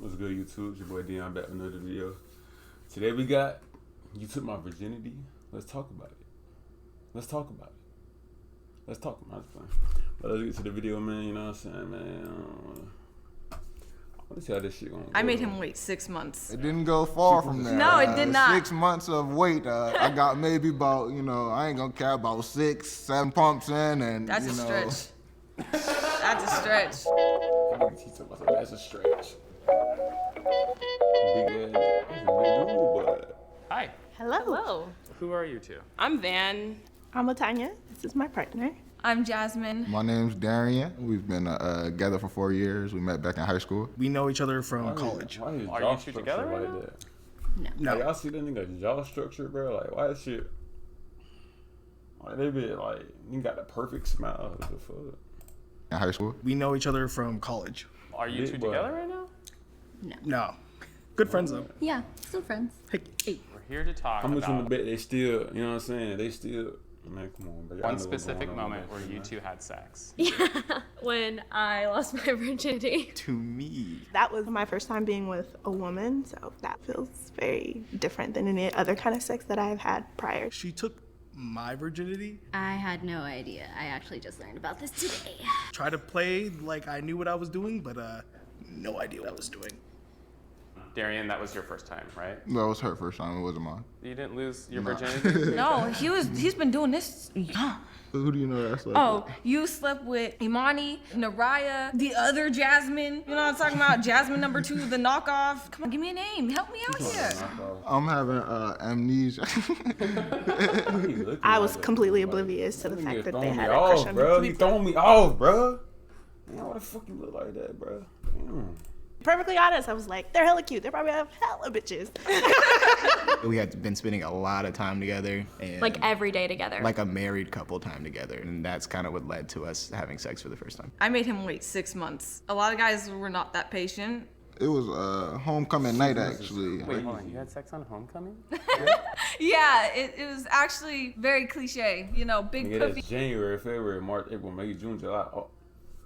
What's good, YouTube? It's your boy Dion back with another video. Today we got You Took My Virginity. Let's talk about it. Let's talk about it. Let's talk about it. But let's get to the video, man. You know what I'm saying, man? I want to see how this shit going. I made him wait 6 months. It didn't go far from there. No, it did not. 6 months of wait. I got maybe about, I ain't gonna care, about 6, 7 pumps in, and That's a stretch. That's a stretch. That's a stretch. Big ass. That's a big dude, but. Hi. Hello. Who are you two? I'm Van. I'm Latanya. This is my partner. I'm Jasmine. My name's Darian. We've been together for 4 years. We met back in high school. We know each other from college. Why is Are jaw you two together structure right like now? that? No. Like, y'all see that nigga jaw structure, bro? Like, why that shit? Like, they be like, you got the perfect smile. What the fuck? In high school. We know each other from college. Are you two Big boy. together right now? No. Good friends though. Yeah, still friends. Hey, We're here to talk How much on the about bet they still, you know what I'm saying? They still, man, come on, bro. Y'all know one what's specific going on moment with where that you shit, two had sex. Yeah, when I lost my virginity. to me. That was my first time being with a woman, so that feels very different than any other kind of sex that I've had prior. She took my virginity. I had no idea. I actually just learned about this today. Tried to play like I knew what I was doing, but no idea what I was doing. Darian, that was your first time, right? That was her first time. It wasn't mine. You didn't lose your Nah. virginity? No, he's been doing this. Who do you know that's like? Oh, you slept with Imani, Naraya, the other Jasmine. You know what I'm talking about? Jasmine number 2, the knockoff. Come on, give me a name. Help me out here. I'm having amnesia. I was completely oblivious to the fact that they had a off, crush on bro. me. You throwing me off, bro. Man, why the fuck you look like that, bro? Damn. Perfectly honest, I was like, they're hella cute. They probably have hella bitches. We had been spending a lot of time together, and Like every day together. like a married couple time together, and that's kind of what led to us having sex for the first time. I made him wait 6 months. A lot of guys were not that patient. It was homecoming night, actually. Wait, hold on. You had sex on homecoming? Yeah, it was actually very cliche. You know, big Nigga, puffy that's January, February, March, April, May, June, July. Oh,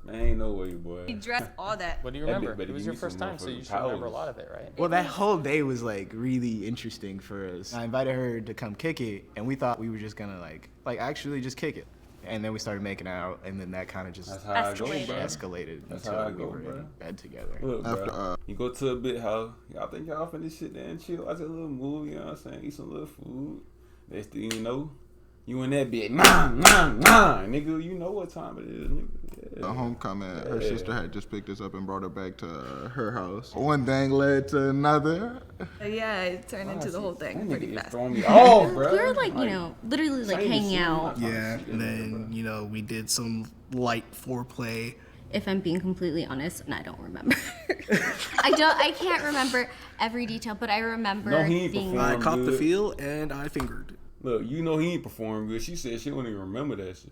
man, ain't no way, boy. dress, all that. What do you That remember? bitch better It was give your me some first time, so you motherfucking should remember a powers. lot of it, right? Well, that whole day was like really interesting for us. I invited her to come kick it, and we thought we were just gonna like actually just kick it. And then we started making out, and then that kind of just That's how I go, Escalated. bro. escalated That's until how I we go, were bro. in bed together. Look, bro, After, you go to a big house, y'all think y'all finna sit there and chill, watch a little movie, you know what I'm saying? Eat some little food. Next thing you know, you in that bitch, nigga, you know what time it is, nigga. Yeah. Homecoming, her sister had just picked us up and brought her back to her house. One thing led to another. Yeah, it turned into the whole thing That pretty nigga is fast. throwing me off, bro. We were like, literally like same hanging shit, out. man. Yeah, and then we did some light foreplay. If I'm being completely honest, and I don't remember. I can't remember every detail, but I remember No, he ain't being performed. I caught the good. feel and I fingered. Look, you know he ain't perform good. She said she don't even remember that shit.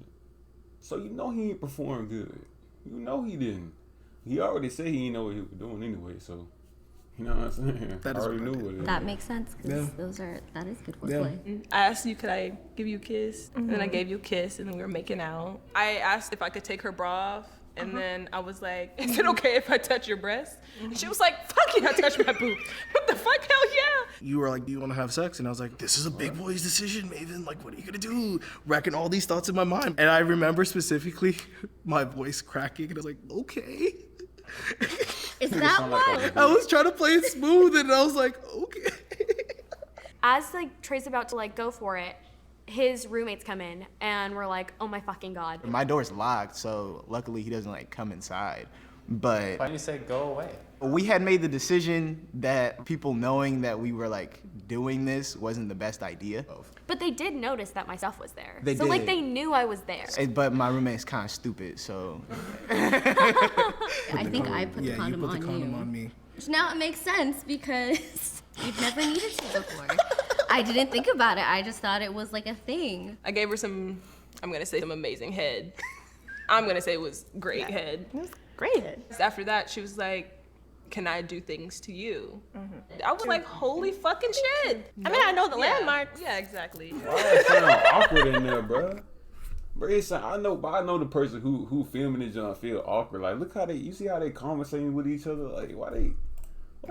So you know he ain't perform good. You know he didn't. He already said he didn't know what he was doing anyway, so you know what I'm saying? That I is already what I knew did. what it is. That makes sense because Yeah. that is good Yeah. foreplay. I asked you, could I give you a kiss? And then I gave you a kiss, and then we were making out. I asked if I could take her bra off, and then I was like, is it okay if I touch your breast? And she was like, fuck yeah, touch my boob. What the fuck? Hell yeah. You were like, do you want to have sex? And I was like, this is a big boy's decision, Maven. Like, what are you gonna do? Racking all these thoughts in my mind. And I remember specifically my voice cracking, and I was like, okay. Is that Sound like why? a- I was trying to play it smooth, and I was like, okay. As like Trey's about to like go for it, his roommates come in and we're like, oh my fucking god. My door's locked, so luckily he doesn't like come inside. But Why didn't you say go away? we had made the decision that people knowing that we were like doing this wasn't the best idea. But they did notice that my stuff was there. They so like did. they knew I was there. But my roommate's kind of stupid, so I think I put the Yeah, you condom put the on condom you. on me. So now it makes sense because you've never needed to before. I didn't think about it. I just thought it was like a thing. I gave her some, I'm gonna say some amazing head. I'm gonna say it was great head. It was great. After that, she was like, can I do things to you? I was like, holy fucking shit. I mean, I know the Yeah. landmarks. Yeah, exactly. Why it sound awkward in there, bro? Bro, it's, I know the person who filming it, John, feel awkward. Like, look how you see how they conversating with each other. Like, why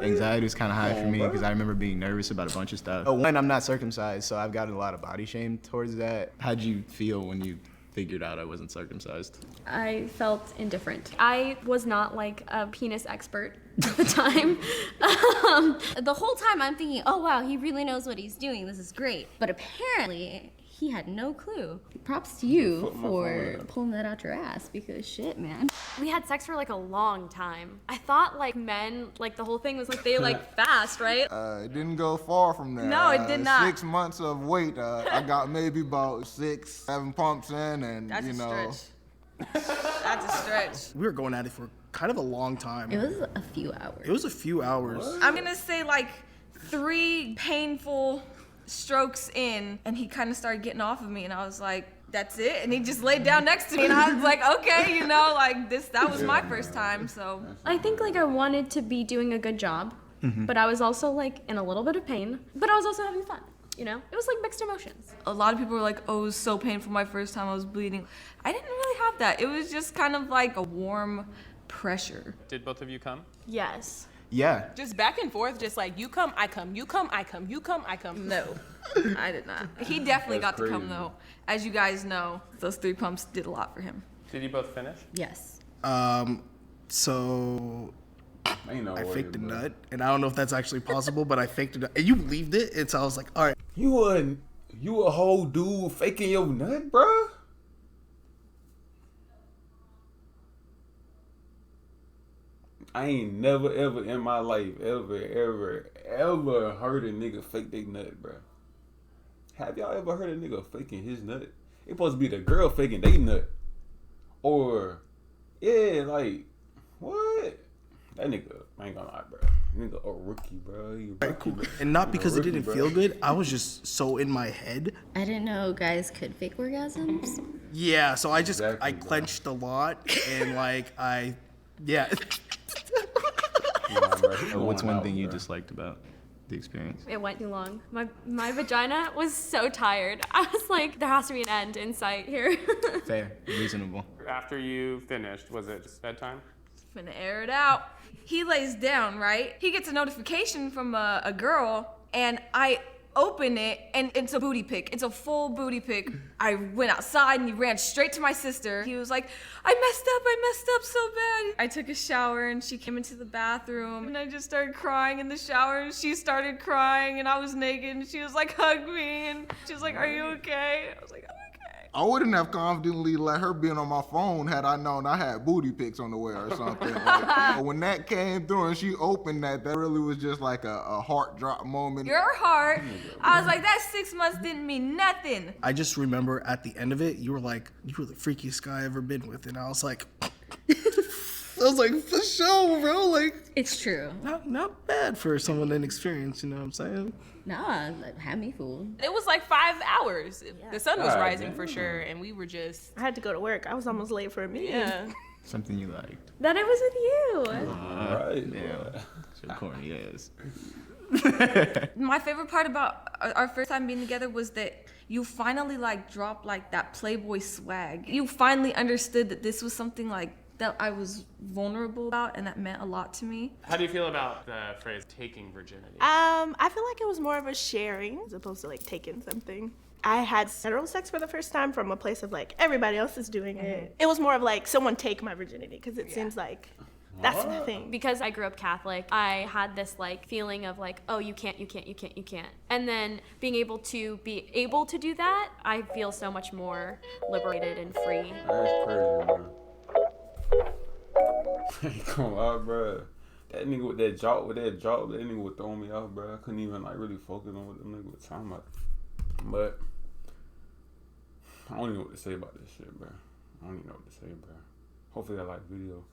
Anxiety was kind of high Come for on, me bro. because I remember being nervous about a bunch of stuff. Oh, one, I'm not circumcised, so I've gotten a lot of body shame towards that. How'd you feel when you figured out I wasn't circumcised? I felt indifferent. I was not like a penis expert at the time. The whole time I'm thinking, oh wow, he really knows what he's doing. This is great. But apparently, he had no clue. Props to you for pulling that out your ass because shit, man. We had sex for like a long time. I thought like men, like the whole thing was like they like fast, right? It didn't go far from there. No, it did not. 6 months of weight. I got maybe about 6, 7 pumps in, and That's you a know. stretch. That's a stretch. We were going at it for kind of a long time. It was a few hours. It was a few hours. I'm gonna say like 3 painful strokes in, and he kind of started getting off of me, and I was like, that's it. And he just laid down next to me, and I was like, okay, you know, like that was my first time, so. I think like I wanted to be doing a good job, but I was also like in a little bit of pain, but I was also having fun. You know, it was like mixed emotions. A lot of people were like, oh, it was so painful my first time, I was bleeding. I didn't really have that. It was just kind of like a warm pressure. Did both of you come? Yes. Yeah. Just back and forth, just like you come, I come, you come, I come, you come, I come. No, I did not. He definitely got to come though. As you guys know, those 3 pumps did a lot for him. Did you both finish? Yes. So Ain't no I way, faked a bro. nut, and I don't know if that's actually possible, but I faked a nut. And you believed it, and so I was like, all right. You a whole dude faking your nut, bro? I ain't never ever in my life ever heard a nigga fake their nut, bro. Have y'all ever heard a nigga faking his nut? It's supposed to be the girl faking they nut. Or, yeah, like, what? That nigga, I ain't gonna lie, bro. Nigga a rookie, bro. You All right, cool. And not because it didn't feel good. I was just so in my head. I didn't know guys could fake orgasms. Yeah, so I Exactly, bro. clenched a lot, and like yeah. What's one thing you disliked about the experience? It went too long. My vagina was so tired. I was like, there has to be an end in sight here. Fair, reasonable. After you finished, was it just bedtime? Finna air it out. He lays down, right? He gets a notification from a girl, and I open it, and it's a booty pic. It's a full booty pic. I went outside, and he ran straight to my sister. He was like, I messed up so bad. I took a shower, and she came into the bathroom, and I just started crying in the shower, and she started crying, and I was naked, and she was like, hug me, and she was like, are you okay? I was like, I'm okay. I wouldn't have confidently let her be on my phone had I known I had booty pics on the way or something. But when that came through and she opened that really was just like a heart drop moment. Your heart. I was like, that 6 months didn't mean nothing. I just remember at the end of it, you were like, you were the freakiest guy I ever been with, and I was like, for sure, bro. Like, It's true. not bad for someone inexperienced. You know what I'm saying? Nah, like, had me fooled. It was like 5 hours. The sun was God rising damn. for sure, and we were just, I had to go to work. I was almost late for a meeting. yeah. Something you liked. That I was with you. Alright, Yeah. So corny ass. My favorite part about our first time being together was that you finally like dropped like that Playboy swag. You finally understood that this was something like that I was vulnerable about and that meant a lot to me. How do you feel about the phrase taking virginity? I feel like it was more of a sharing as opposed to like taking something. I had hetero sex for the first time from a place of like everybody else is doing it. It was more of like someone take my virginity because it seems like that's the thing. Because I grew up Catholic, I had this like feeling of like, oh, you can't. And then being able to do that, I feel so much more liberated and free. That's crazy, bro. I ain't gonna lie, bro. That nigga with that jaw, that nigga would throw me off, bro. I couldn't even like really focus on what the nigga was talking about. But I don't even know what to say about this shit, bro. I don't even know what to say, bro. Hopefully I like video.